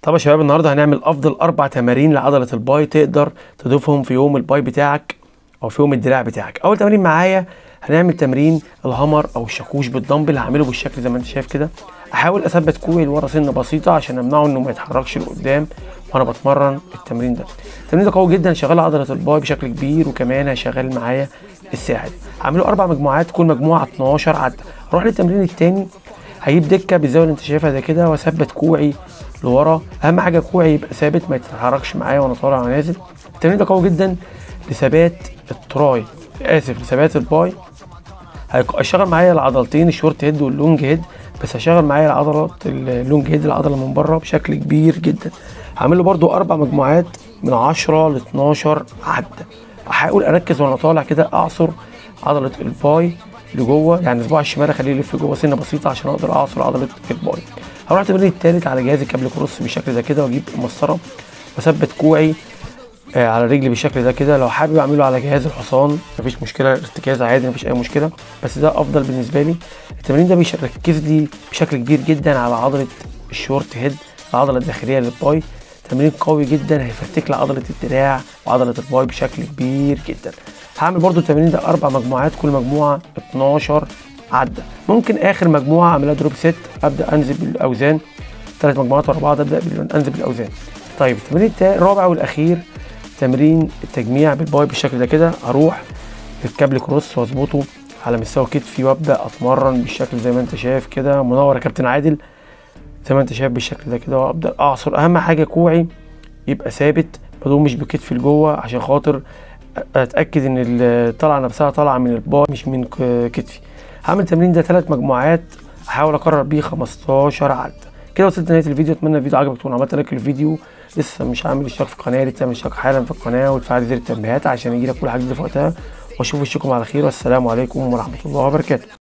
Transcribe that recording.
طب يا شباب النهارده هنعمل افضل 4 تمارين لعضله الباي تقدر تضيفهم في يوم الباي بتاعك او في يوم الدراع بتاعك. اول تمرين معايا هنعمل تمرين الهامر او الشاكوش بالدمبل. هعمله بالشكل زي ما انت شايف كده. احاول اثبت كوعي لورا سنه بسيطه عشان امنعه انه ما يتحركش لقدام وانا بتمرن التمرين ده. التمرين ده قوي جدا، شغال عضله الباي بشكل كبير وكمان هيشغل معايا الساعد. هعمله 4 مجموعات، كل مجموعه 12 عده. اروح للتمرين الثاني، هجيب دكه بالزاويه اللي انت شايفها زي كده واثبت كوعي لورا. اهم حاجه كوعي يبقى ثابت ما يتحركش معايا وانا طالع ونازل. التمرين ده قوي جدا لثبات التراي، لثبات الباي. هيشغل معايا العضلتين الشورت هيد واللونج هيد، بس هشغل معايا عضله اللونج هيد العضله من بره بشكل كبير جدا. هعمل له برده 4 مجموعات من 10 ل 12 عده. هحاول اركز وانا طالع كده اعصر عضله الباي لجوه، يعني صباع الشمال اخليه يلف جوه سنه بسيطه عشان اقدر اعصر عضله الباي. هروح التمرين التالت على جهاز الكابل كروس بالشكل ده كده، واجيب المسطره واثبت كوعي على رجلي بالشكل ده كده. لو حابب اعمله على جهاز الحصان مفيش مشكله، ارتكاز عادي مفيش اي مشكله، بس ده افضل بالنسبه لي. التمرين ده بيركز لي بشكل كبير جدا على عضله الشورت هيد، العضله الداخليه للباي. تمرين قوي جدا هيفتك لي عضله الدراع وعضله الباي بشكل كبير جدا. هعمل برده التمرين ده 4 مجموعات، كل مجموعه 12 عده. ممكن اخر مجموعه اعملها دروب ست، ابدا انزل بالاوزان 3 مجموعات ورا بعض، ابدا انزل بالاوزان. طيب التمرين الرابع والاخير تمرين التجميع بالباي بالشكل ده كده. هروح للكابل كروس واظبطه على مستوى كتفي وابدا اتمرن بالشكل زي ما انت شايف كده. منور يا كابتن عادل، زي ما انت شايف بالشكل ده كده، وابدا اعصر. اهم حاجه كوعي يبقى ثابت، بدون مش بكتفي لجوه عشان خاطر اتاكد ان الطلعه نفسها طالعه من الباي مش من كتفي. هعمل التمرين ده 3 مجموعات، احاول اكرر بيه 15 عده. كده وصلت لنهايه الفيديو. اتمنى الفيديو عجبك تكون عملت لايك للفيديو. لسه مش عامل اشتراك في القناه، لسه تعمل اشتراك حالا في القناه وتفعل زر التنبيهات عشان يجيلك كل حاجه جديده في وقتها. واشوف وشكم على خير، والسلام عليكم ورحمه الله وبركاته.